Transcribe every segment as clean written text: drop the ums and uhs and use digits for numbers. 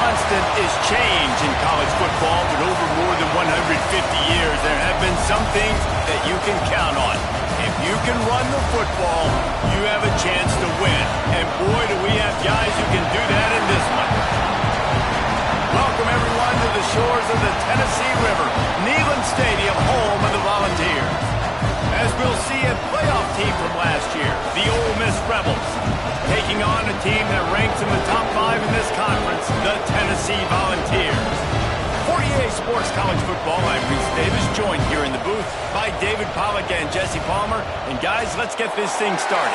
constant is change in college football, but over more than 150 years, there have been some things that you can count on. If you can run the football, you have a chance to win. And boy, do we have guys who can do that in this one. Welcome, everyone, to the shores of the Tennessee River, Neyland Stadium, home of the Volunteers. As we'll see, a playoff team from last year, the Ole Miss Rebels, taking on a team that ranks in the top 5 in this conference, the Tennessee Volunteers. For EA Sports College Football, I'm Reese Davis, joined here in the booth by David Pollack and Jesse Palmer. And guys, let's get this thing started.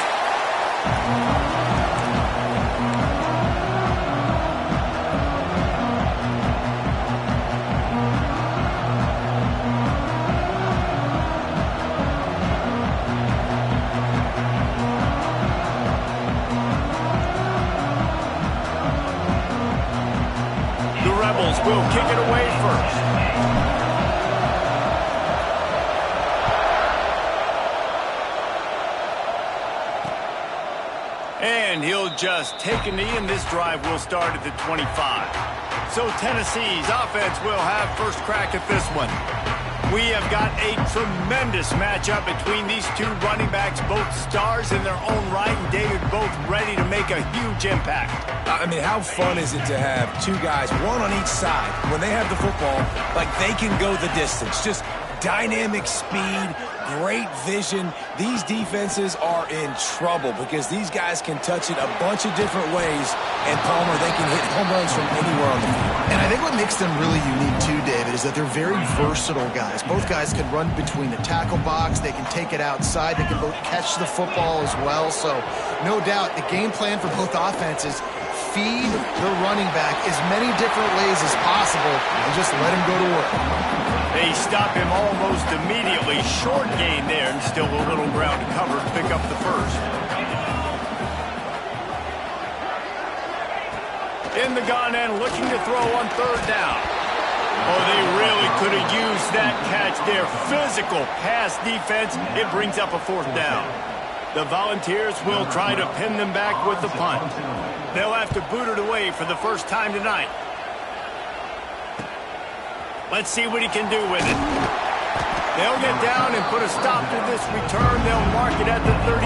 Will kick it away first. And he'll just take a knee, and this drive will start at the 25. So Tennessee's offense will have first crack at this one. We have got a tremendous matchup between these two running backs, both stars in their own right, and David, both ready to make a huge impact. I mean, how fun is it to have two guys, one on each side, when they have the football, like they can go the distance. Just dynamic speed, great vision. These defenses are in trouble because these guys can touch it a bunch of different ways, and Palmer, they can hit home runs from anywhere on the field. And I think what makes them really unique too, David, is that they're very versatile guys. Both guys can run between the tackle box. They can take it outside. They can both catch the football as well. So no doubt the game plan for both offenses, feed the running back as many different ways as possible and just let him go to work. They stop him almost immediately. Short gain there, and still a little ground to cover to pick up the first. In the gun and looking to throw on third down. Oh, they really could have used that catch there. Physical pass defense. It brings up a fourth down. The Volunteers will try to pin them back with the punt. They'll have to boot it away for the first time tonight. Let's see what he can do with it. They'll get down and put a stop to this return. They'll mark it at the 32.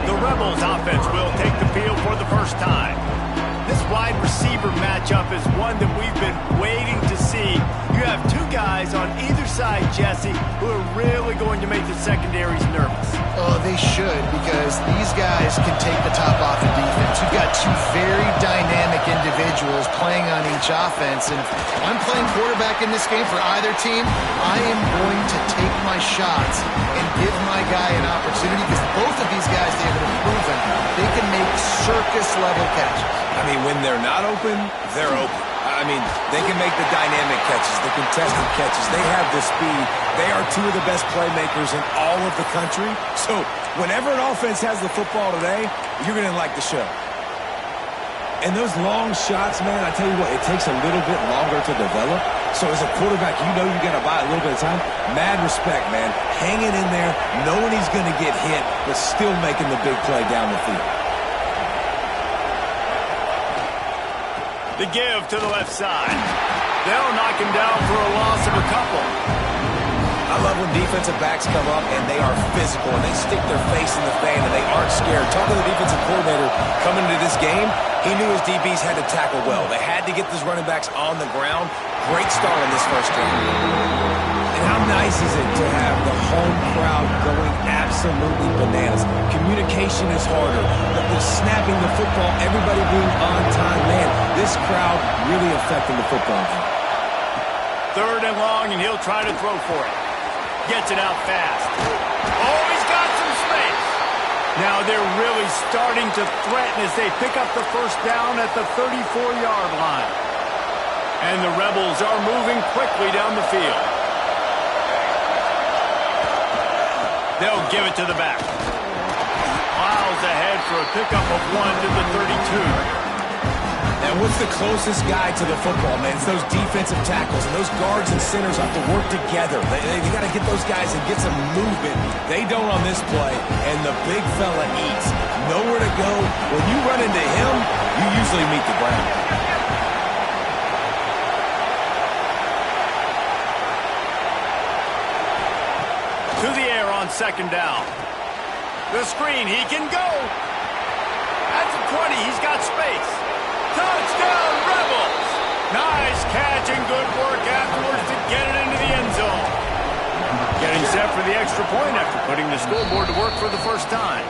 The Rebels offense will take the field for the first time. This wide receiver matchup is one that we've been waiting to see. You have two guys on either side, Jesse, who are really going to make the secondaries nervous. Oh, they should, because these guys can take the top off the defense. You've got two very dynamic individuals playing on each offense, and if I'm playing quarterback in this game for either team, I am going to take my shots and give my guy an opportunity, because both of these guys, David, have proven they can make circus-level catches. I mean, when they're not open, they're open. I mean, they can make the dynamic catches, the contested catches. They have the speed. They are two of the best playmakers in all of the country. So whenever an offense has the football today, you're going to like the show. And those long shots, man, I tell you what, it takes a little bit longer to develop. So as a quarterback, you know you got to buy a little bit of time. Mad respect, man. Hanging in there, knowing he's going to get hit, but still making the big play down the field. The give to the left side. They'll knock him down for a loss of a couple. I love when defensive backs come up and they are physical and they stick their face in the fan and they aren't scared. Talking to the defensive coordinator coming into this game, he knew his DBs had to tackle well. They had to get those running backs on the ground. Great start on this first drive. And how nice is it to have the home crowd going absolutely bananas? Communication is harder. The snapping the football, everybody being on time. Man, this crowd really affecting the football game. Third and long, and he'll try to throw for it. Gets it out fast. Oh, he's got some space. Now they're really starting to threaten as they pick up the first down at the 34-yard line. And the Rebels are moving quickly down the field. They'll give it to the back. Miles ahead for a pickup of 1 to the 32. And what's the closest guy to the football, man? It's those defensive tackles, and those guards and centers have to work together. You got to get those guys and get some movement. They don't on this play, and the big fella eats. Nowhere to go. When you run into him, you usually meet the ground. second down. The screen, he can go. At the 20, he's got space. Touchdown, Rebels! Nice catch and good work afterwards to get it into the end zone. Getting set for the extra point after putting the scoreboard to work for the first time.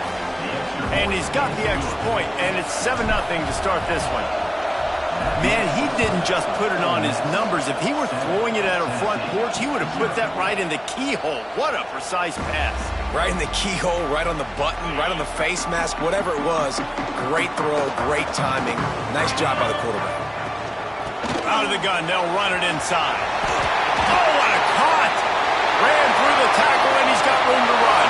And he's got the extra point, and it's 7-0 to start this one. Man, he didn't just put it on his numbers. If he were throwing it at a front porch, he would have put that right in the keyhole. What a precise pass. Right in the keyhole, right on the button, right on the face mask, whatever it was. Great throw, great timing. Nice job by the quarterback. Out of the gun, they'll run it inside. Oh, what a cut! Ran through the tackle, and he's got room to run.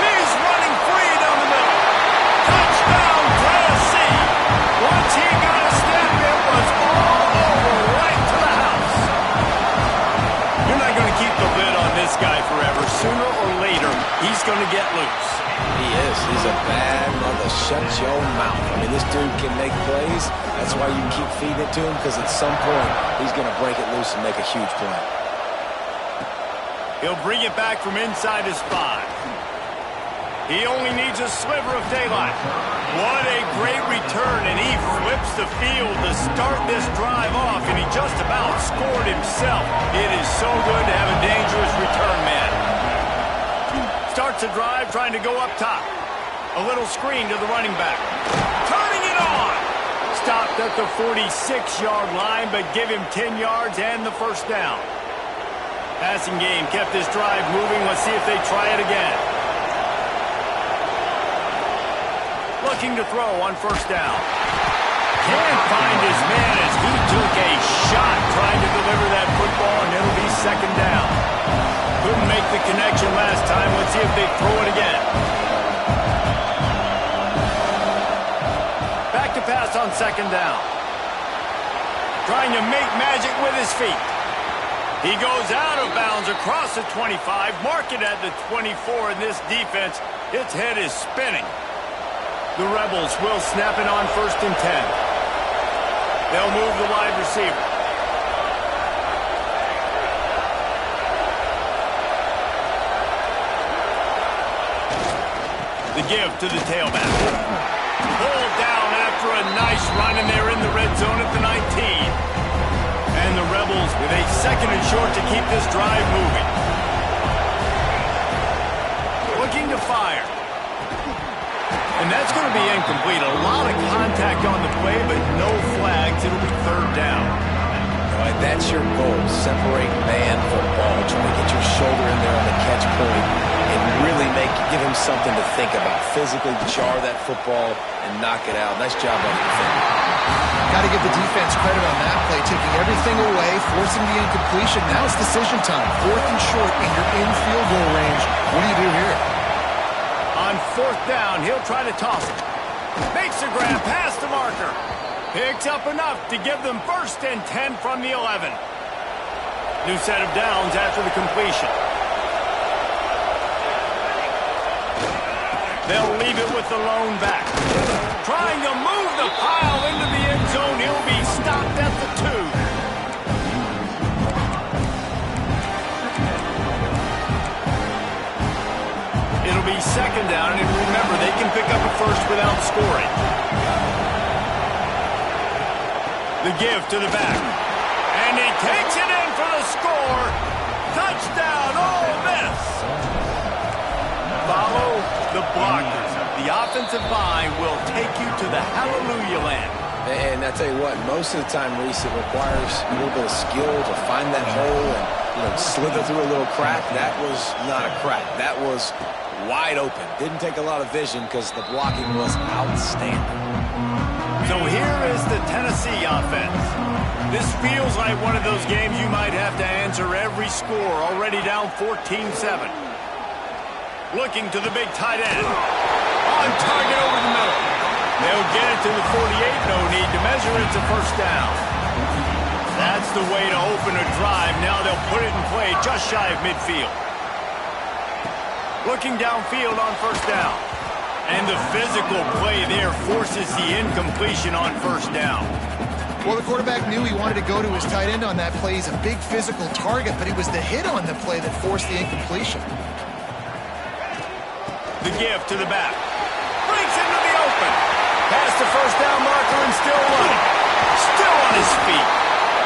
He's running free down the middle. Touchdown, Tennessee! Once he got a step, it was all over, right to the house. You're not going to keep the lid on this guy forever. Sooner or later, he's going to get loose. He is. He's a bad mother. Shut your mouth. I mean, this dude can make plays. That's why you keep feeding it to him, because at some point, he's going to break it loose and make a huge play. He'll bring it back from inside his 5. He only needs a sliver of daylight. What a great return, and he flips the field to start this drive off, and he just about scored himself. It is so good to have a dangerous return man. Starts a drive trying to go up top. A little screen to the running back. Turning it on! Stopped at the 46-yard line, but give him 10 yards and the first down. Passing game kept this drive moving. Let's see if they try it again. Looking to throw on first down. Can't find his man as he took a shot trying to deliver that football, and it'll be second down. Couldn't make the connection last time. Let's see if they throw it again. Back to pass on second down. Trying to make magic with his feet. He goes out of bounds across the 25, mark it at the 24, and this defense, its head is spinning. The Rebels will snap it on 1st and 10. They'll move the wide receiver. The give to the tailback. Pulled down after a nice run, and they're in the red zone at the 19. And the Rebels with a 2nd and short to keep this drive moving. Looking to fire. And that's going to be incomplete. A lot of contact on the play, but no flags. It'll be 3rd down. All right, that's your goal. Separate man from ball. Try to get your shoulder in there on the catch point and really give him something to think about. Physically jar that football and knock it out. Nice job on the defender. Got to give the defense credit on that play, taking everything away, forcing the incompletion. Now it's decision time. 4th and short, and you're in field goal range. What do you do here? On 4th down, he'll try to toss it. Makes the grab past the marker. Picks up enough to give them 1st and 10 from the 11. New set of downs after the completion. They'll leave it with the lone back. Trying to move the pile into the end zone. He'll be stopped at the 2. It'll be 2nd down, and remember, they can pick up a 1st without scoring. The give to the back. And he takes it in for the score. Touchdown, Ole Miss. Follow the blockers. The offensive line will take you to the hallelujah land. And I tell you what, most of the time, Reese, it requires a little bit of skill to find that hole and slither through a little crack. That was not a crack. That was wide open. Didn't take a lot of vision because the blocking was outstanding. So here is the Tennessee offense. This feels like one of those games you might have to answer every score. Already down 14-7. Looking to the big tight end. On target over the middle. They'll get it to the 48. No need to measure it to 1st down. That's the way to open a drive. Now they'll put it in play just shy of midfield. Looking downfield on 1st down. And the physical play there forces the incompletion on 1st down. Well, the quarterback knew he wanted to go to his tight end on that play. He's a big physical target, but it was the hit on the play that forced the incompletion. The give to the back. Breaks into the open. Past the first down marker and still running. Still on his feet.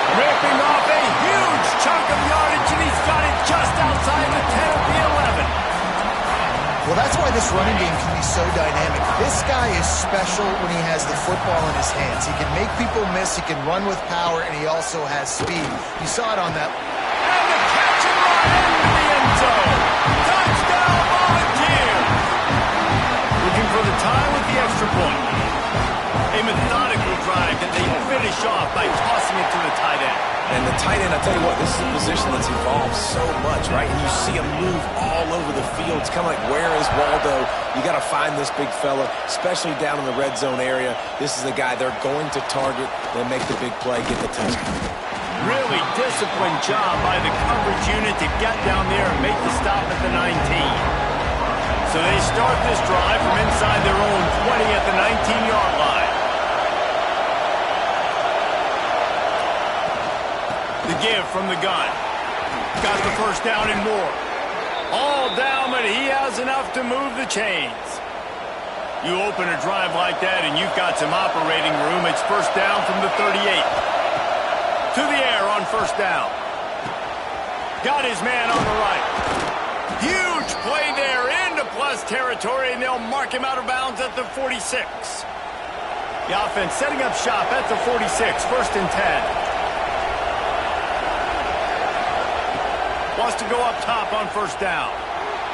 Ripping off a huge chunk of yardage, and he's got it just outside the 10 of the 11. Well, that's why this running game can be so dynamic. This guy is special when he has the football in his hands. He can make people miss, he can run with power, and he also has speed. You saw it on that. And the catch and run into the end zone. Touchdown, Volunteers. Looking for the tie with the extra point. A methodical drive that they finish off by tossing it to the tight end. And the tight end, I tell you what, this is a position that's evolved so much, right? And you see him move all over the field. It's kind of like, where is Waldo? You got to find this big fella, especially down in the red zone area. This is the guy they're going to target. They'll make the big play, get the touchdown. Really disciplined job by the coverage unit to get down there and make the stop at the 19. So they start this drive from inside their own 20 at the 19-yard line. The give from the gun. Got the first down and more. All down, but he has enough to move the chains. You open a drive like that and you've got some operating room. It's first down from the 38. To the air on first down. Got his man on the right. Huge play there into plus territory, and they'll mark him out of bounds at the 46. The offense setting up shop at the 46, first and 10. Wants to go up top on first down.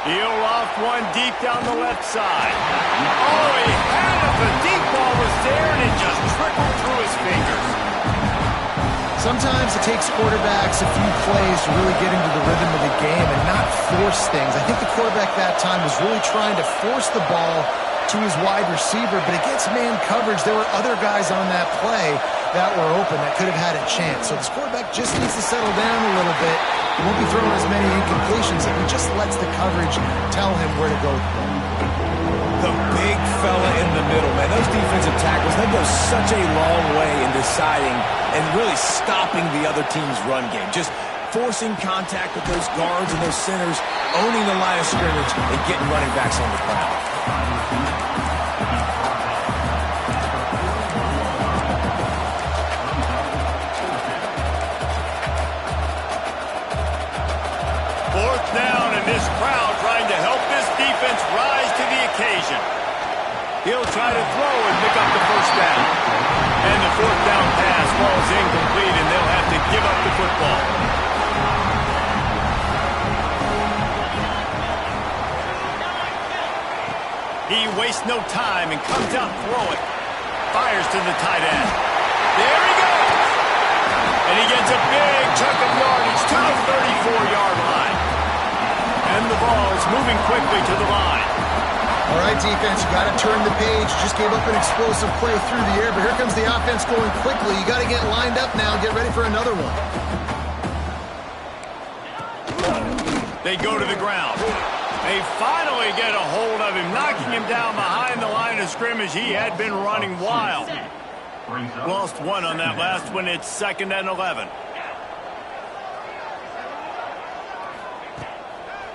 He'll loft one deep down the left side. Oh, he had it. The deep ball was there, and it just trickled through his fingers. Sometimes it takes quarterbacks a few plays to really get into the rhythm of the game and not force things. I think the quarterback that time was really trying to force the ball to his wide receiver, but against man coverage, there were other guys on that play that were open that could have had a chance. So this quarterback just needs to settle down a little bit. He won't be throwing as many incompletions if he just lets the coverage tell him where to go. The big fella in the middle, man. Those defensive tackles, they go such a long way in deciding and really stopping the other team's run game. Just forcing contact with those guards and those centers, owning the line of scrimmage, and getting running backs on the ground. Fourth down, and this crowd trying to help this defense rise to the occasion. He'll try to throw and pick up the first down. And the fourth down pass falls incomplete, and they'll have to give up the football. He wastes no time and comes out throwing. Fires to the tight end. There he goes! And he gets a big chunk of yardage to the 34-yard line. And the ball's moving quickly to the line. All right, defense, you got to turn the page. Just gave up an explosive play through the air, but here comes the offense going quickly. You got to get lined up now and get ready for another one. They go to the ground. They finally get a hold of him, knocking him down behind the line of scrimmage. He had been running wild. Lost one on that last one. It's 2nd and 11.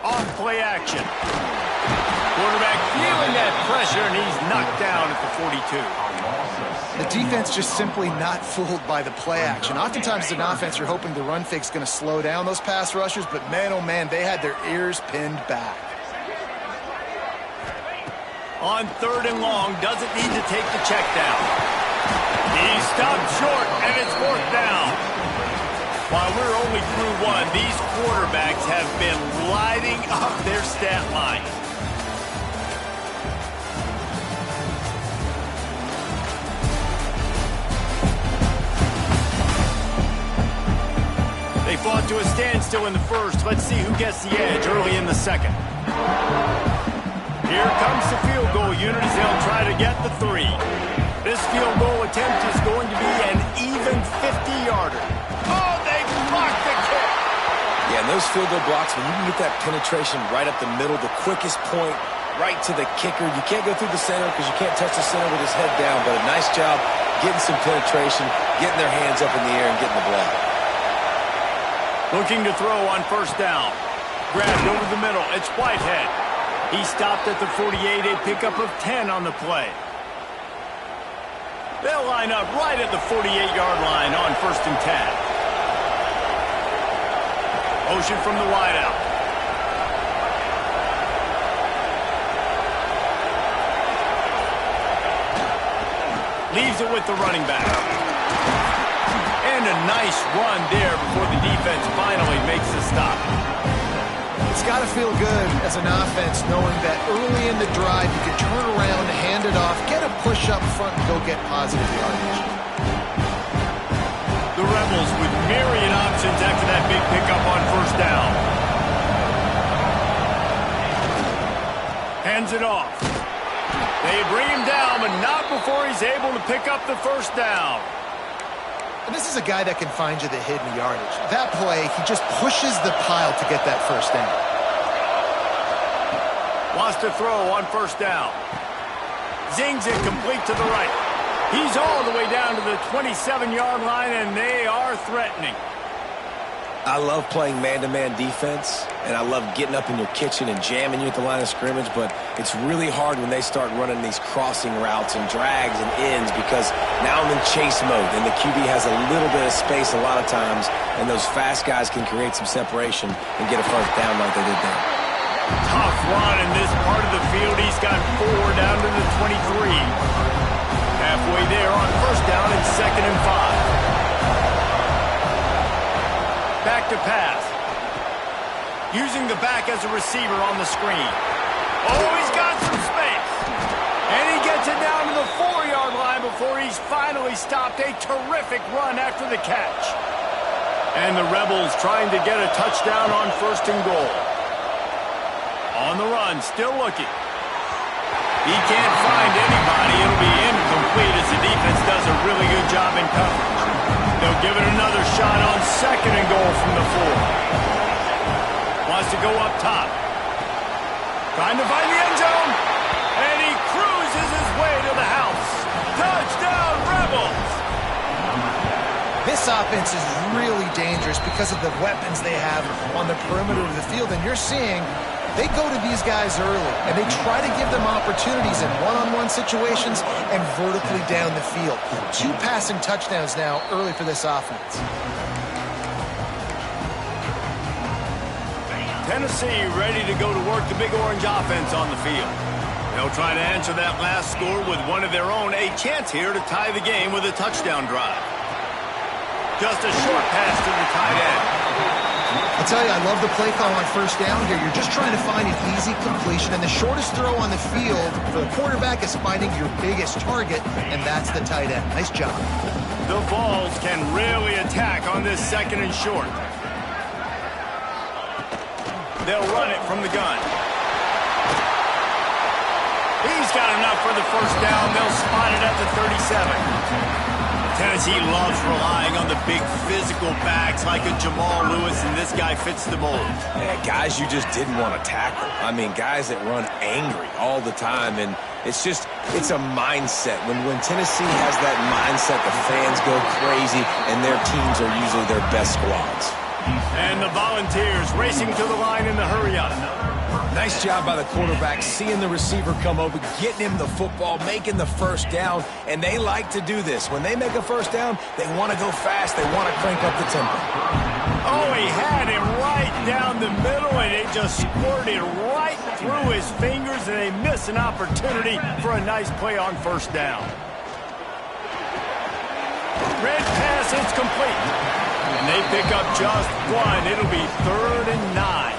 Off play action. Quarterback feeling that pressure, and he's knocked down at the 42. The defense just simply not fooled by the play action. Oftentimes as an offense, you're hoping the run fake's going to slow down those pass rushers, but man, oh man, they had their ears pinned back. On 3rd and long, doesn't need to take the check down. He stopped short, and it's 4th down. While we're only through one, these quarterbacks have been lighting up their stat line. They fought to a standstill in the first. Let's see who gets the edge early in the second. Here comes the field goal unit as they'll try to get the 3. This field goal attempt is going to be an even 50-yarder. Oh, they blocked the kick. Yeah, and those field goal blocks, when you can get that penetration right up the middle, the quickest point right to the kicker. You can't go through the center because you can't touch the center with his head down, but a nice job getting some penetration, getting their hands up in the air and getting the block. Looking to throw on 1st down. Grabbed over the middle. It's Whitehead. He stopped at the 48, a pickup of 10 on the play. They'll line up right at the 48-yard line on 1st and 10. Motion from the wideout. Leaves it with the running back. And a nice run there before the defense finally makes the stop. It's got to feel good as an offense knowing that early in the drive you can turn around, hand it off, get a push up front, and go get positive yardage. The Rebels with myriad options after that big pickup on 1st down. Hands it off. They bring him down, but not before he's able to pick up the 1st down. And this is a guy that can find you the hidden yardage. That play, he just pushes the pile to get that 1st down. Wants to throw on 1st down. Zings it complete to the right. He's all the way down to the 27-yard line, and they are threatening. I love playing man-to-man defense, and I love getting up in your kitchen and jamming you at the line of scrimmage, but it's really hard when they start running these crossing routes and drags and ends because now I'm in chase mode, and the QB has a little bit of space a lot of times, and those fast guys can create some separation and get a 1st down like they did there. Tough run in this part of the field. He's got 4 down to the 23. Halfway there on 1st down and 2nd and 5. Back to pass. Using the back as a receiver on the screen. Oh, he's got some space. And he gets it down to the 4-yard line before he's finally stopped. A terrific run after the catch. And the Rebels trying to get a touchdown on 1st and goal. On the run, still looking. He can't find anybody. It'll be incomplete as the defense does a really good job in coverage. They'll give it another shot on 2nd and goal from the 4. Wants to go up top. Trying to find the end zone. And he cruises his way to the house. Touchdown, Rebels! This offense is really dangerous because of the weapons they have on the perimeter of the field. And you're seeing they go to these guys early, and they try to give them opportunities in one-on-one situations and vertically down the field. 2 passing touchdowns now early for this offense. Tennessee ready to go to work the Big Orange offense on the field. They'll try to answer that last score with one of their own. A chance here to tie the game with a touchdown drive. Just a short pass to the tight end. I'll tell you, I love the play call on 1st down here. You're just trying to find an easy completion, and the shortest throw on the field for the quarterback is finding your biggest target, and that's the tight end. Nice job. The Vols can really attack on this 2nd and short. They'll run it from the gun. He's got enough for the 1st down. They'll spot it at the 37. Tennessee loves relying on the big physical backs like a Jamal Lewis, and this guy fits the mold. Yeah, guys you just didn't want to tackle. I mean, guys that run angry all the time, and it's a mindset. When Tennessee has that mindset, the fans go crazy, and their teams are usually their best squads. And the Volunteers racing to the line in the hurry-up. Nice job by the quarterback, seeing the receiver come over, getting him the football, making the 1st down, and they like to do this. When they make a 1st down, they want to go fast, they want to crank up the tempo. Oh, he had him right down the middle, and it just squirted right through his fingers, and they miss an opportunity for a nice play on 1st down. Red pass, it's complete. And they pick up just 1. It'll be 3rd and 9.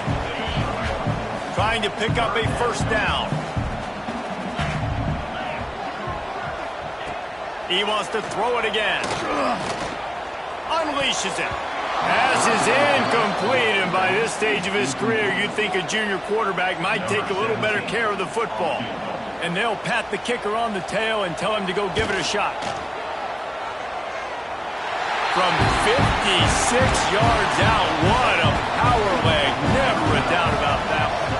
Trying to pick up a 1st down. He wants to throw it again. Unleashes it. Pass is incomplete, and by this stage of his career, you'd think a junior quarterback might take a little better care of the football. And they'll pat the kicker on the tail and tell him to go give it a shot. From 56 yards out, what a power leg. Never a doubt about that one.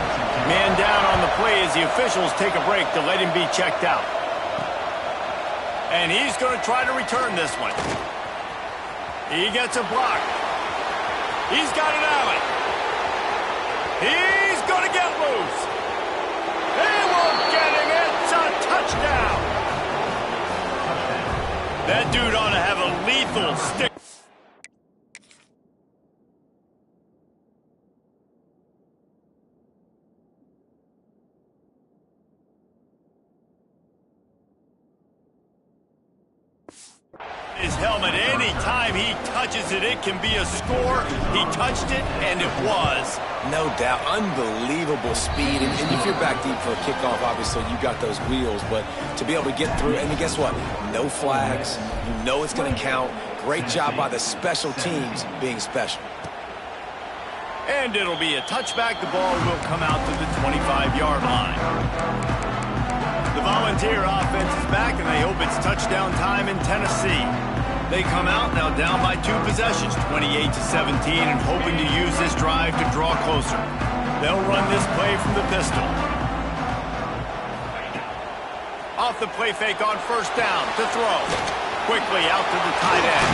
Man down on the play as the officials take a break to let him be checked out. And he's going to try to return this one. He gets a block. He's got it out. He's going to get loose. They won't get him. It's a touchdown. That dude ought to have a lethal stick. His helmet, anytime he touches it, it can be a score. He touched it, and it was. No doubt. Unbelievable speed. And if you're back deep for a kickoff, obviously you got those wheels. But to be able to get through, and guess what? No flags. You know it's going to count. Great job by the special teams being special. And it'll be a touchback. The ball will come out to the 25-yard line. The Volunteer offense is back, and they hope it's touchdown time in Tennessee. They come out now down by 2 possessions, 28-17, and hoping to use this drive to draw closer. They'll run this play from the pistol. Off the play fake on first down to throw. Quickly out to the tight end.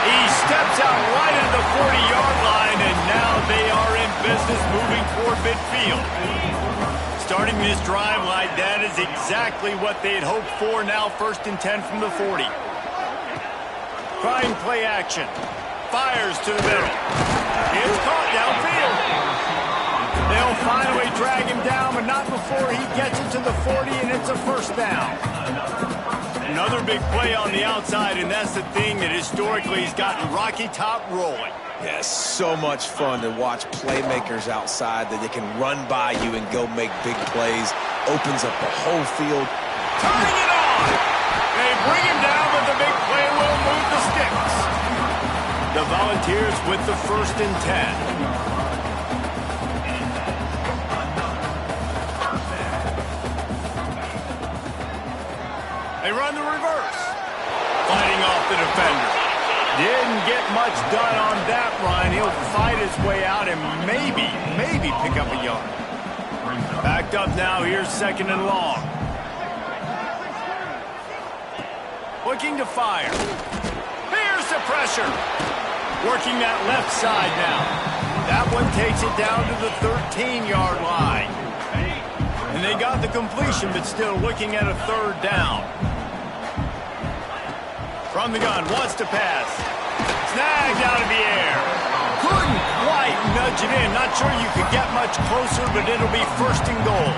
He steps out right at the 40-yard line, and now they are in business moving toward midfield. Starting this drive like that is exactly what they had hoped for. Now 1st and 10 from the 40. Trying play action. Fires to the middle. It's caught downfield. They'll finally drag him down, but not before he gets it to the 40, and it's a first down. Another big play on the outside, and that's the thing that historically has gotten Rocky Top rolling. Yes, so much fun to watch playmakers outside that they can run by you and go make big plays. Opens up the whole field. Turning it on! They bring him down, but the big play will move the sticks. The Volunteers with the 1st and 10. They run the reverse. Fighting off the defender. Didn't get much done on that run. He'll fight his way out and maybe pick up a yard. Backed up now. Here's 2nd and long. Looking to fire. Here's the pressure. Working that left side now. That one takes it down to the 13-yard line. And they got the completion, but still looking at a 3rd down. From the gun, wants to pass. Snagged out of the air. Couldn't quite nudge it in. Not sure you could get much closer, but it'll be 1st and goal.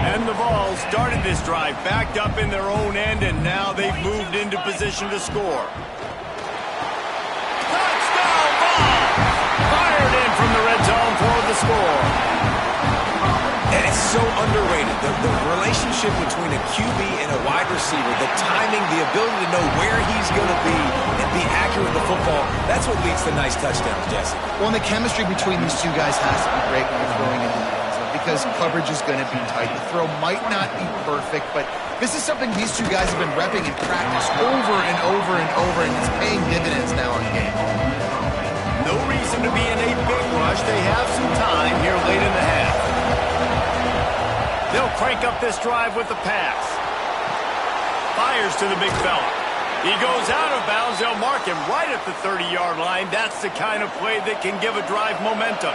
And the Vols started this drive backed up in their own end, and now they've moved into position to score. Touchdown ball! Fired in from the red zone for the score. And it's so underrated. The relationship between a QB and a wide receiver, the timing, the ability to know where he's going to be and be accurate with the football, that's what leads to nice touchdowns, Jesse. Well, and the chemistry between these two guys has to be great when you're throwing into the end zone because coverage is going to be tight. The throw might not be perfect, but this is something these two guys have been repping in practice over and over and over, and it's paying dividends now in game. No reason to be in a big rush. They have some time here late in the half. They'll crank up this drive with the pass. Fires to the big fella. He goes out of bounds. They'll mark him right at the 30-yard line. That's the kind of play that can give a drive momentum.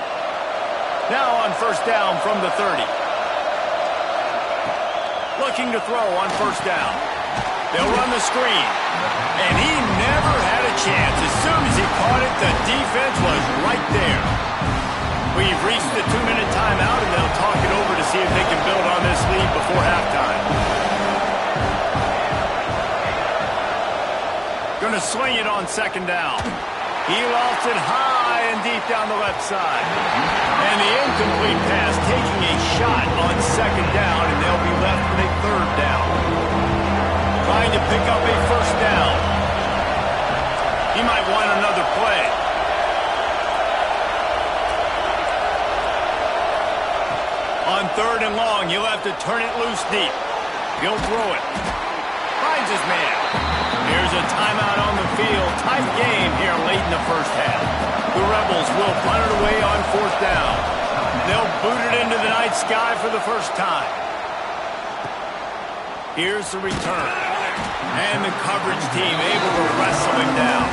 Now on first down from the 30. Looking to throw on first down. They'll run the screen. And he never had a chance. As soon as he caught it, the defense was right there. We've reached the 2-minute timeout, and they'll talk it over to see if they can build on this lead before halftime. Going to swing it on 2nd down. He lofts it high and deep down the left side. And the incomplete pass taking a shot on 2nd down, and they'll be left with a 3rd down. Trying to pick up a 1st down. He might want another play. On 3rd and long, he'll have to turn it loose deep. He'll throw it. Finds his man. Here's a timeout on the field. Tight game here late in the first half. The Rebels will punt it away on 4th down. They'll boot it into the night sky for the first time. Here's the return. And the coverage team able to wrestle him down.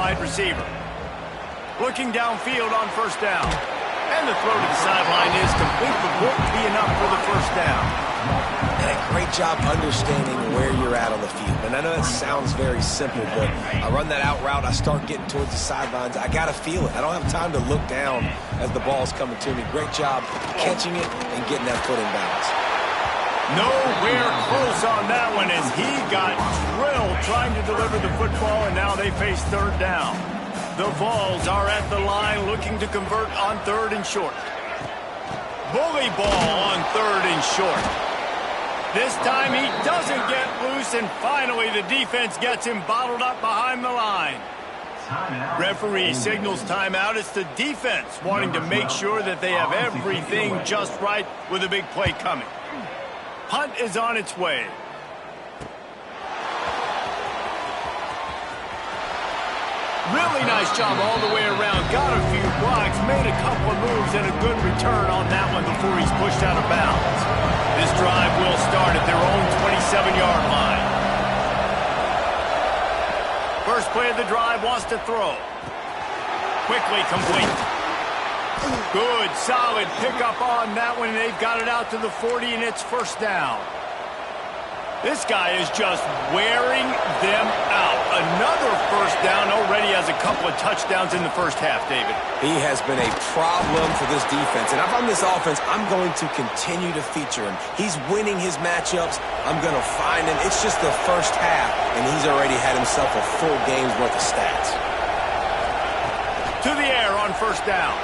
wide receiver. Looking downfield on first down. And the throw to the sideline is complete, but won't be enough for the first down. And a great job understanding where you're at on the field. And I know that sounds very simple, but I run that out route, I start getting towards the sidelines. I got to feel it. I don't have time to look down as the ball's coming to me. Great job catching it and getting that foot in bounds. Nowhere close on that one as he got drilled trying to deliver the football, and now they face third down. The Vols are at the line looking to convert on third and short. Bully ball on third and short. This time he doesn't get loose, and finally the defense gets him bottled up behind the line. Referee signals timeout. It's the defense wanting to make sure that they have everything just right with a big play coming. Punt is on its way. Really nice job all the way around. Got a few blocks, made a couple of moves, and a good return on that one before he's pushed out of bounds. This drive will start at their own 27-yard line. First play of the drive, wants to throw. Quickly complete. Good, solid pickup on that one, and they've got it out to the 40, and it's first down. This guy is just wearing them out. Another first down, already has a couple of touchdowns in the first half, David. He has been a problem for this defense. And if I'm this offense, I'm going to continue to feature him. He's winning his matchups. I'm going to find him. It's just the first half, and he's already had himself a full game's worth of stats. To the air on first down.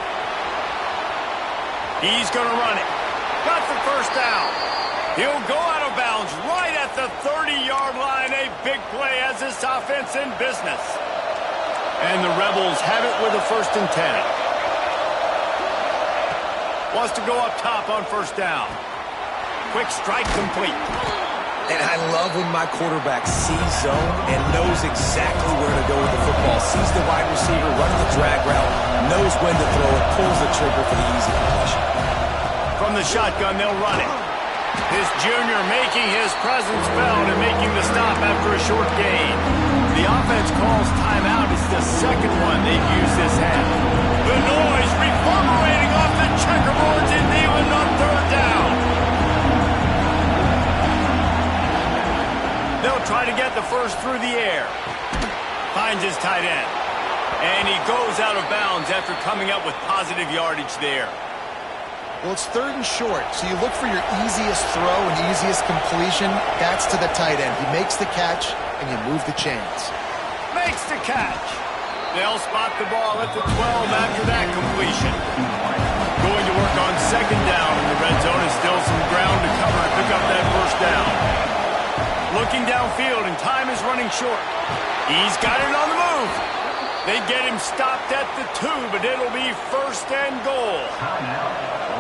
He's going to run it. Got the first down. He'll go out of bounds right at the 30-yard line. A big play as this offense in business. And the Rebels have it with a 1st and 10. Wants to go up top on first down. Quick strike complete. And I love when my quarterback sees zone and knows exactly where to go with the football. Sees the wide receiver running the drag route, knows when to throw it, pulls the trigger for the easy completion. From the shotgun, they'll run it. This junior making his presence felt and making the stop after a short gain. The offense calls timeout. It's the second one they've used this half. The noise reverberating off the checkerboards in Neyland on third down. They'll try to get the first through the air. Finds his tight end. And he goes out of bounds after coming up with positive yardage there. Well, it's third and short, so you look for your easiest throw and easiest completion. That's to the tight end. He makes the catch, and you move the chains. Makes the catch. They'll spot the ball at the 12 after that completion. Going to work on second down in the red zone, and still some ground to cover to pick up that first down. Looking downfield, and time is running short. He's got it on the move. They get him stopped at the 2, but it'll be 1st and goal.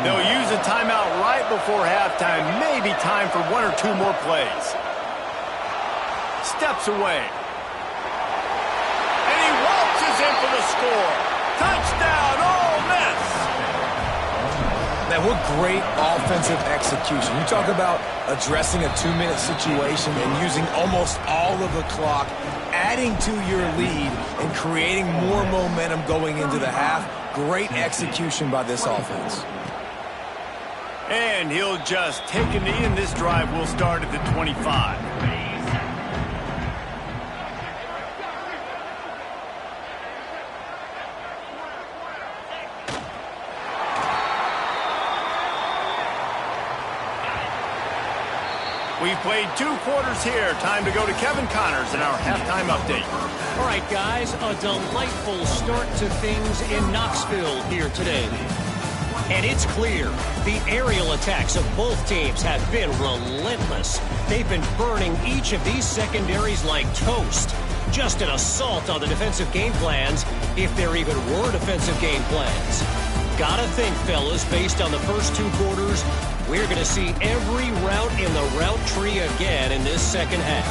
They'll use a timeout right before halftime. Maybe time for 1 or 2 more plays. Steps away. And he waltzes in for the score. Touchdown, Ole Miss. Man, what great offensive execution. You talk about addressing a 2-minute situation and using almost all of the clock, adding to your lead and creating more momentum going into the half. Great execution by this offense. And he'll just take a knee, and this drive will start at the 25. We've played 2 quarters here. Time to go to Kevin Connors in our halftime update. All right, guys, a delightful start to things in Knoxville here today. And it's clear the aerial attacks of both teams have been relentless. They've been burning each of these secondaries like toast. Just an assault on the defensive game plans, if there even were defensive game plans. Gotta think, fellas, based on the first 2 quarters, we're going to see every route in the route tree again in this second half.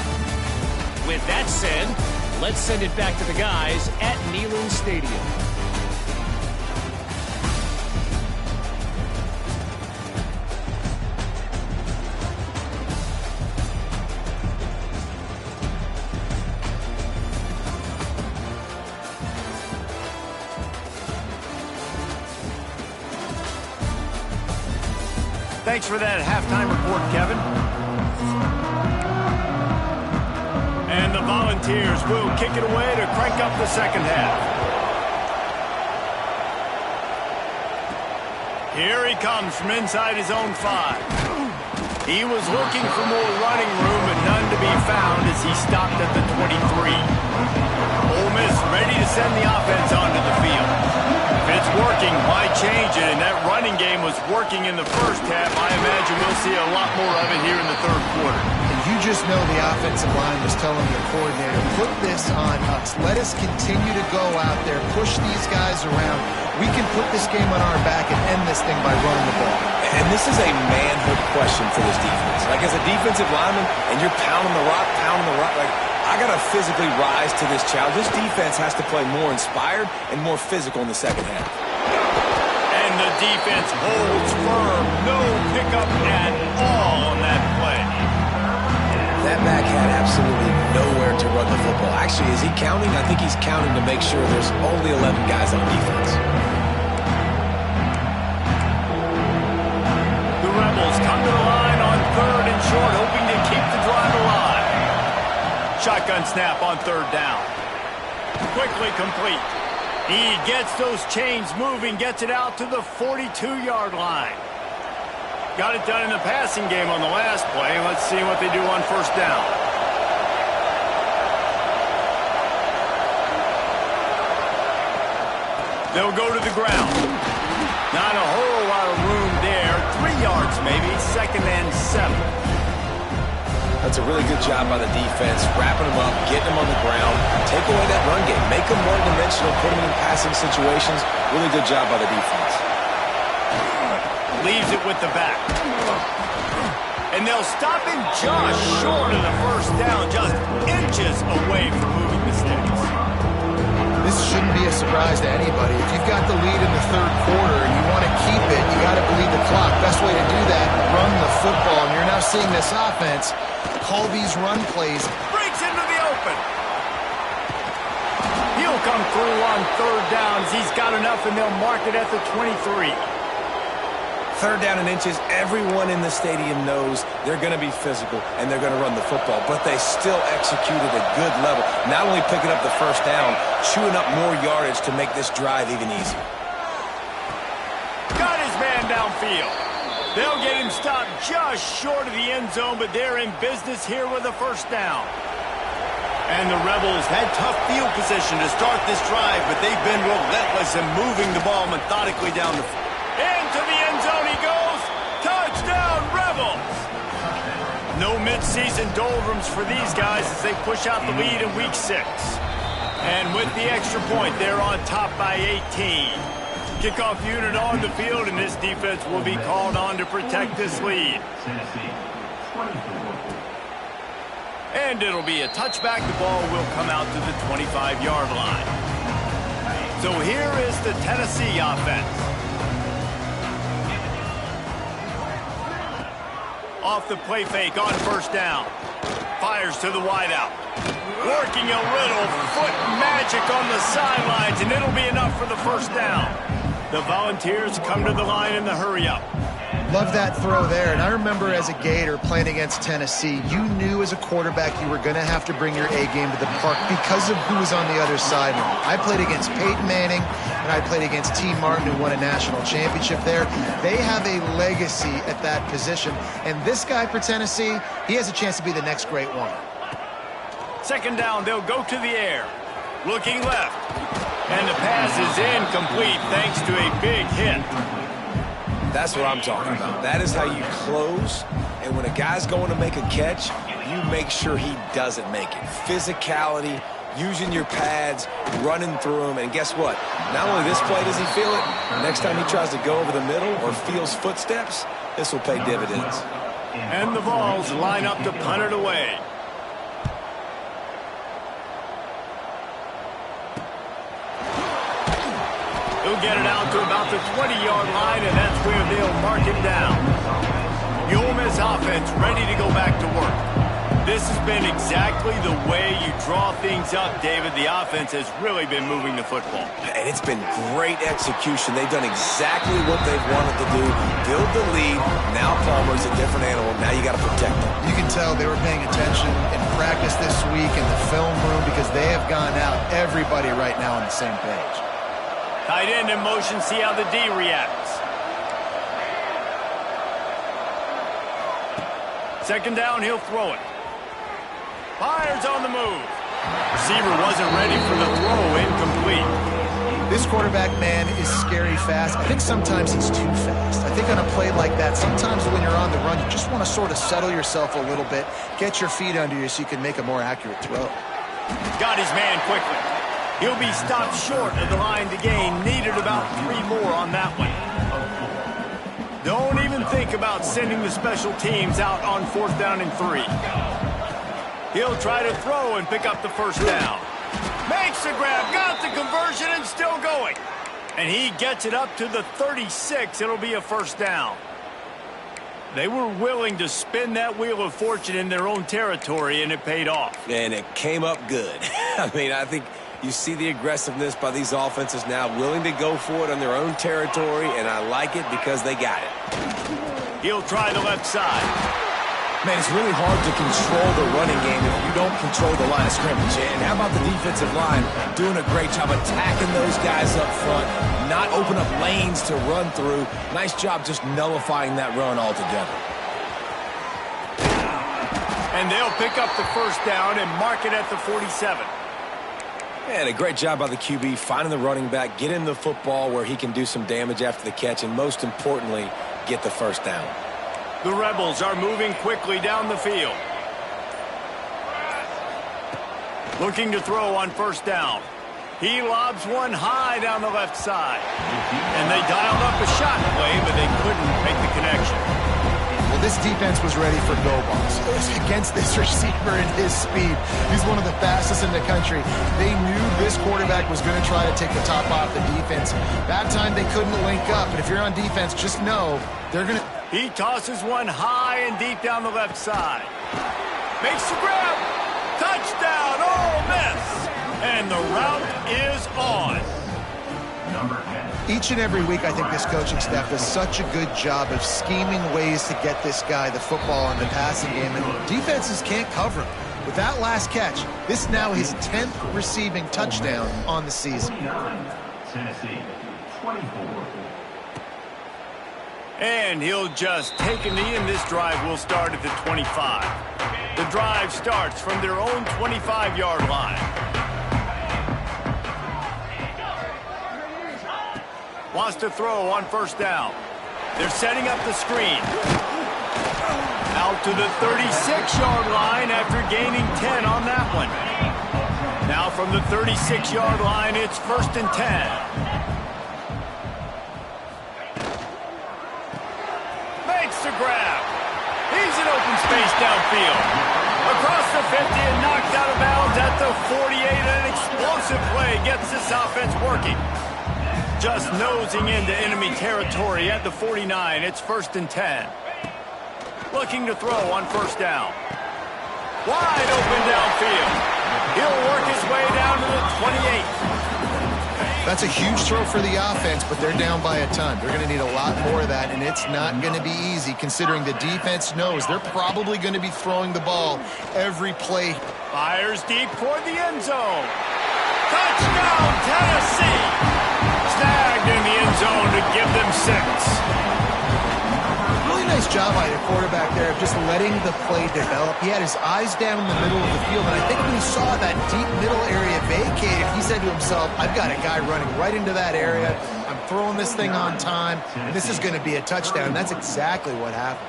With that said, let's send it back to the guys at Neyland Stadium. Thanks for that halftime report, Kevin. And the Volunteers will kick it away to crank up the second half. Here he comes from inside his own 5. He was looking for more running room, but none to be found as he stopped at the 23. Ole Miss ready to send the offense onto the field. If it's working, why change it? And that running game was working in the first half. I imagine we'll see a lot more of it here in the third quarter. And you just know the offensive line was telling the coordinator, put this on us. Let us continue to go out there, push these guys around. We can put this game on our back and end this thing by running the ball. And this is a manhood question for this defense. Like, as a defensive lineman, and you're pounding the rock, like, I got to physically rise to this challenge. This defense has to play more inspired and more physical in the second half. And the defense holds firm. No pickup at all on that play. That back had absolutely nowhere to run the football. Actually, is he counting? I think he's counting to make sure there's only 11 guys on defense. The Rebels come to the line on 3rd and short, hoping to keep the drive alive. Shotgun snap on 3rd down. Quickly complete. He gets those chains moving, gets it out to the 42-yard line. Got it done in the passing game on the last play. Let's see what they do on 1st down. They'll go to the ground. Not a whole lot of room there. 3 yards maybe, 2nd and 7. That's a really good job by the defense, wrapping them up, getting them on the ground, take away that run game, make them one-dimensional, put them in passing situations. Really good job by the defense. Leaves it with the back. And they'll stop him just short of the 1st down, just inches away from moving the sticks. This shouldn't be a surprise to anybody. If you've got the lead in the 3rd quarter and you want to keep it, you got to bleed the clock. Best way to do that, run the football. And you're now seeing this offense call these run plays. Breaks into the open. He'll come through on 3rd down as he's got enough, and they'll mark it at the 23. 3rd down and inches, everyone in the stadium knows they're going to be physical and they're going to run the football, but they still executed a good level. Not only picking up the 1st down, chewing up more yardage to make this drive even easier. Got his man downfield. They'll get him stopped just short of the end zone, but they're in business here with a 1st down. And the Rebels had tough field position to start this drive, but they've been relentless in moving the ball methodically down the field. Into the end zone he goes. Touchdown, Rebels! No midseason doldrums for these guys as they push out the lead in Week 6. And with the extra point, they're on top by 18. Kickoff unit on the field, and this defense will be called on to protect this lead. And it'll be a touchback. The ball will come out to the 25-yard line. So here is the Tennessee offense. Off the play fake on 1st down. Fires to the wideout. Working a little foot magic on the sidelines, and it'll be enough for the 1st down. The Volunteers come to the line in the hurry-up. Love that throw there. And I remember as a Gator playing against Tennessee, you knew as a quarterback you were going to have to bring your A game to the park because of who was on the other sideline. I played against Peyton Manning, and I played against T. Martin, who won a national championship there. They have a legacy at that position. And this guy for Tennessee, he has a chance to be the next great one. 2nd down, they'll go to the air. Looking left. And the pass is incomplete thanks to a big hit. That's what I'm talking about. That is how you close. And when a guy's going to make a catch, you make sure he doesn't make it. Physicality, using your pads, running through them. And guess what? Not only this play does he feel it, next time he tries to go over the middle or feels footsteps, this will pay dividends. And the Vols line up to punt it away. He'll get it out to about the 20-yard line, and that's where they'll mark him down. The Ole Miss offense ready to go back to work. This has been exactly the way you draw things up, David. The offense has really been moving the football. And it's been great execution. They've done exactly what they've wanted to do. Build the lead. Now Palmer's a different animal. Now you got to protect them. You can tell they were paying attention in practice this week in the film room because they have gone out, everybody right now on the same page. Tight end in motion, see how the D reacts. Second down, he'll throw it. Fires on the move. Receiver wasn't ready for the throw, incomplete. This quarterback, man, is scary fast. I think sometimes he's too fast. I think on a play like that, sometimes when you're on the run, you just want to sort of settle yourself a little bit, get your feet under you so you can make a more accurate throw. Got his man quickly. He'll be stopped short of the line to gain. Needed about 3 more on that one. Don't even think about sending the special teams out on 4th down and 3. He'll try to throw and pick up the first down. Makes the grab, got the conversion, and still going. And he gets it up to the 36. It'll be a first down. They were willing to spin that wheel of fortune in their own territory, and it paid off. And it came up good. I mean, I think you see the aggressiveness by these offenses now, willing to go for it on their own territory, and I like it because they got it. He'll try the left side. Man, it's really hard to control the running game if you don't control the line of scrimmage. And how about the defensive line doing a great job attacking those guys up front, not open up lanes to run through. Nice job just nullifying that run altogether. And they'll pick up the first down and mark it at the 47. And a great job by the QB finding the running back, getting the football where he can do some damage after the catch, and most importantly, get the first down. The Rebels are moving quickly down the field. Looking to throw on first down. He lobs one high down the left side. And they dialed up a shot play, but they couldn't make the connection. Well, this defense was ready for go-balls. Against this receiver and his speed, he's one of the fastest in the country. They knew this quarterback was going to try to take the top off the defense. That time they couldn't link up, but if you're on defense, just know they're going to... He tosses one high and deep down the left side. Makes the grab. Touchdown, Ole Miss. And the route is on. Each and every week, I think this coaching staff does such a good job of scheming ways to get this guy the football in the passing game, and defenses can't cover him. With that last catch, this is now his 10th receiving touchdown on the season. Tennessee, 24. And he'll just take a knee, and this drive will start at the 25. The drive starts from their own 25-yard line. Wants to throw on first down. They're setting up the screen. Out to the 36-yard line after gaining 10 on that one. Now from the 36-yard line, it's 1st and 10. The grab. He's in open space downfield. Across the 50 and knocked out of bounds at the 48. An explosive play gets this offense working. Just nosing into enemy territory at the 49. It's 1st and 10. Looking to throw on first down. Wide open downfield. He'll work his way down to the 28. That's a huge throw for the offense, but they're down by a ton. They're going to need a lot more of that, and it's not going to be easy considering the defense knows they're probably going to be throwing the ball every play. Fires deep toward the end zone. Touchdown, Tennessee! Snagged in the end zone to give them 6. Really nice job by the quarterback there of just letting the play develop. He had his eyes down in the middle of the field, and I think when he saw that deep middle area vacated, he said to himself, I've got a guy running right into that area. I'm throwing this thing on time, and this is going to be a touchdown. And that's exactly what happened.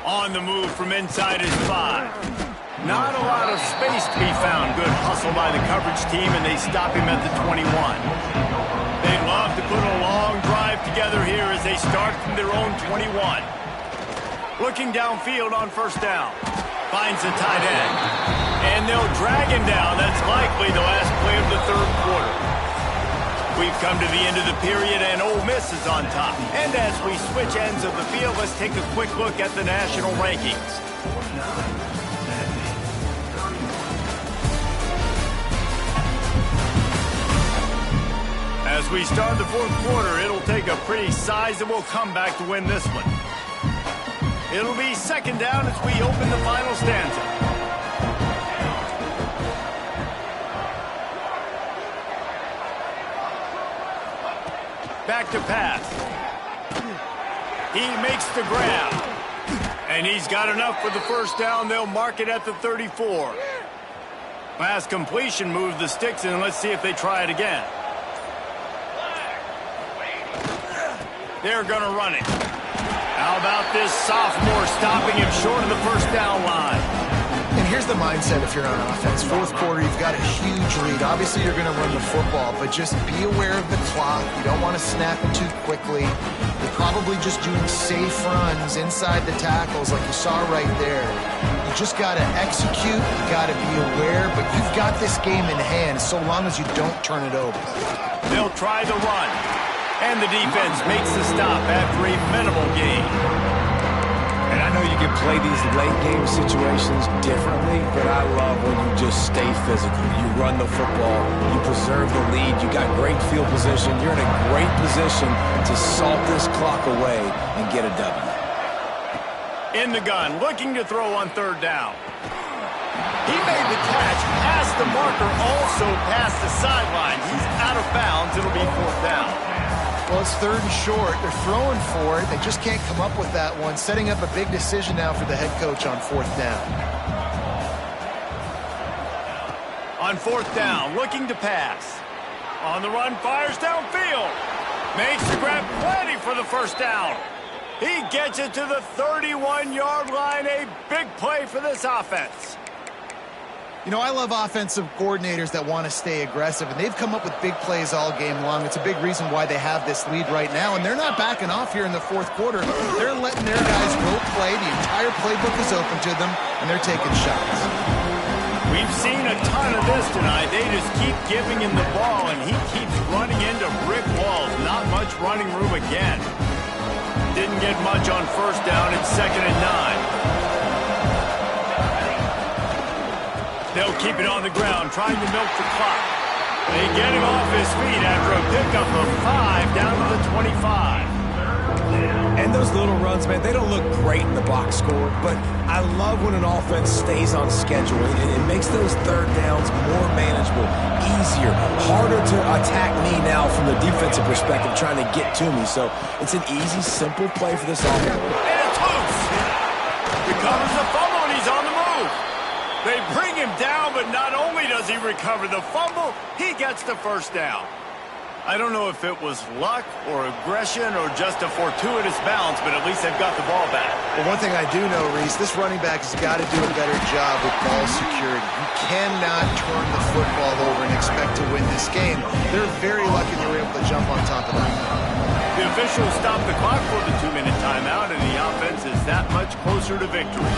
On the move from inside his 5. Not a lot of space to be found. Good hustle by the coverage team, and they stop him at the 21. They love to put a long drive together here as they start from their own 21. Looking downfield on first down. Finds the tight end. And they'll drag him down. That's likely the last play of the 3rd quarter. We've come to the end of the period, and Ole Miss is on top. And as we switch ends of the field, let's take a quick look at the national rankings. As we start the fourth quarter, it'll take a pretty sizable comeback to win this one. It'll be second down as we open the final stanza. Back to pass. He makes the grab. And he's got enough for the first down. They'll mark it at the 34. Pass completion moves the sticks in. Let's see if they try it again. They're going to run it. How about this sophomore stopping him short of the first down line? And here's the mindset if you're on offense. Fourth quarter, you've got a huge lead. Obviously, you're going to run the football, but just be aware of the clock. You don't want to snap it too quickly. You're probably just doing safe runs inside the tackles like you saw right there. You just got to execute. You got to be aware, but you've got this game in hand so long as you don't turn it over. They'll try the run. And the defense makes the stop after a minimal gain. And I know you can play these late game situations differently, but I love when you just stay physical. You run the football, you preserve the lead, you got great field position, you're in a great position to salt this clock away and get a W. In the gun, looking to throw on third down. He made the catch past the marker, also past the sideline. He's out of bounds. It'll be fourth down. Well, it's third and short. They're throwing for it. They just can't come up with that one. Setting up a big decision now for the head coach on fourth down. On fourth down, looking to pass. On the run, fires downfield. Makes the grab, plenty for the first down. He gets it to the 31-yard line. A big play for this offense. You know, I love offensive coordinators that want to stay aggressive, and they've come up with big plays all game long. It's a big reason why they have this lead right now, and they're not backing off here in the fourth quarter. They're letting their guys go play. The entire playbook is open to them, and they're taking shots. We've seen a ton of this tonight. They just keep giving him the ball, and he keeps running into brick walls. Not much running room again. Didn't get much on first down. It's 2nd and 9. They'll keep it on the ground, trying to milk the clock. They get him off his feet after a pickup of 5 down to the 25. And those little runs, man, they don't look great in the box score, but I love when an offense stays on schedule, and it makes those third downs more manageable, easier, harder to attack me now from the defensive perspective, trying to get to me. So it's an easy, simple play for this offense. And it's loose. Recovers the fumble, and he's on the move. They bring him down, but not only does he recover the fumble, he gets the first down. I don't know if it was luck or aggression or just a fortuitous bounce, but at least they've got the ball back. Well, one thing I do know, Reese, this running back has got to do a better job with ball security. You cannot turn the football over and expect to win this game. They're very lucky they were able to jump on top of that. The officials stopped the clock for the 2-minute timeout, and the offense is that much closer to victory.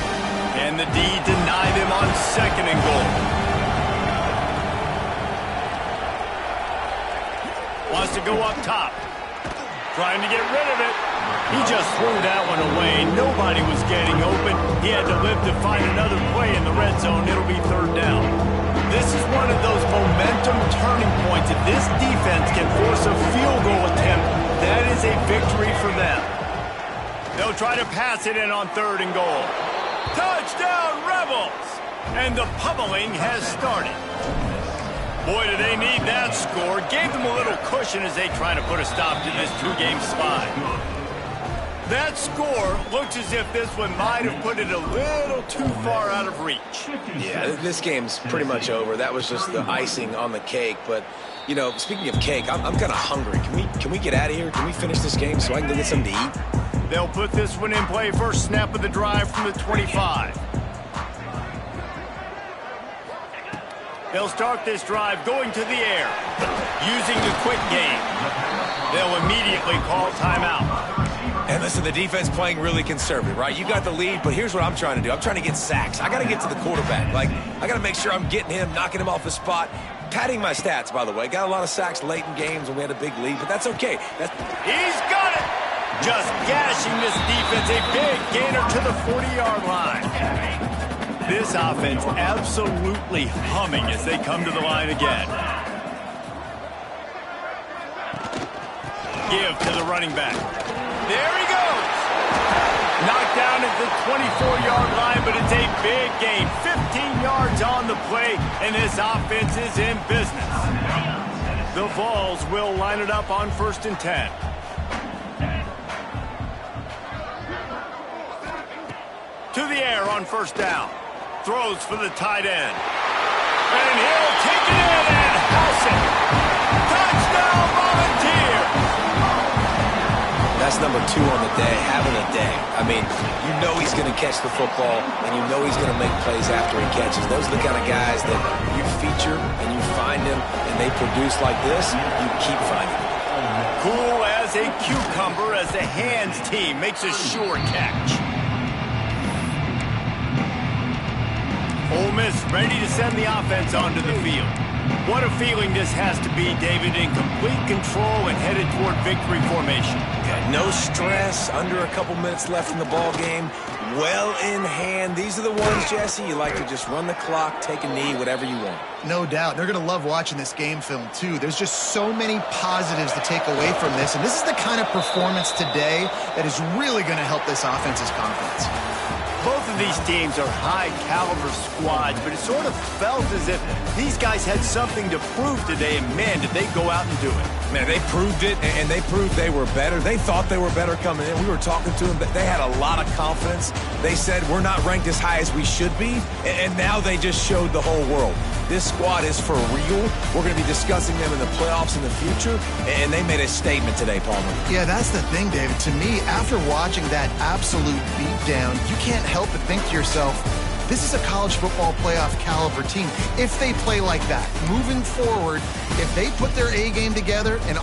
And the D denied him on 2nd and goal. Wants to go up top. Trying to get rid of it. He just threw that one away. Nobody was getting open. He had to live to find another play in the red zone. It'll be third down. This is one of those momentum turning points. If this defense can force a field goal attempt, that is a victory for them. They'll try to pass it in on 3rd and goal. Touchdown, Rebels! And the pummeling has started. Boy, do they need that score. Gave them a little cushion as they try to put a stop to this 2-game slide. That score looks as if this one might have put it a little too far out of reach. Yeah, this game's pretty much over. That was just the icing on the cake. But, you know, speaking of cake, I'm kind of hungry. Can we get out of here? Can we finish this game so I can go get something to eat? They'll put this one in play. First snap of the drive from the 25. They'll start this drive going to the air, using the quick game. They'll immediately call timeout. And listen, the defense playing really conservative, right? You got the lead, but here's what I'm trying to do. I'm trying to get sacks. I got to get to the quarterback. Like, I got to make sure I'm getting him, knocking him off his spot. Padding my stats, by the way. Got a lot of sacks late in games when we had a big lead, but that's okay. He's got it! Just gashing this defense, a big gainer to the 40-yard line. This offense absolutely humming as they come to the line again. give to the running back. There he goes. Knocked down at the 24-yard line, but it's a big gain. 15 yards on the play, and this offense is in business. The Vols will line it up on 1st and 10. To the air on 1st down. Throws for the tight end. And he'll take it in and house it. Touchdown, Volunteers! That's number 2 on the day, having a day. I mean, you know he's going to catch the football, and you know he's going to make plays after he catches. Those are the kind of guys that you feature and you find them, and they produce like this, you keep finding them. Cool as a cucumber as the hands team makes a sure catch. Ole Miss ready to send the offense onto the field. What a feeling this has to be, David, in complete control and headed toward victory formation. Got no stress, under a couple minutes left in the ball game, well in hand. These are the ones, Jesse, you like to just run the clock, take a knee, whatever you want. No doubt. They're going to love watching this game film, too. There's just so many positives to take away from this, and this is the kind of performance today that is really going to help this offense's confidence. Both of these teams are high-caliber squads, but it sort of felt as if these guys had something to prove today, and man, did they go out and do it. Man, they proved it, and they proved they were better. They thought they were better coming in. We were talking to them, but they had a lot of confidence. They said, we're not ranked as high as we should be, and now they just showed the whole world. This squad is for real. We're going to be discussing them in the playoffs in the future, and they made a statement today, Palmer. Yeah, that's the thing, David. To me, after watching that absolute beatdown, you can't help but think to yourself, this is a college football playoff caliber team. If they play like that, moving forward, if they put their A game together and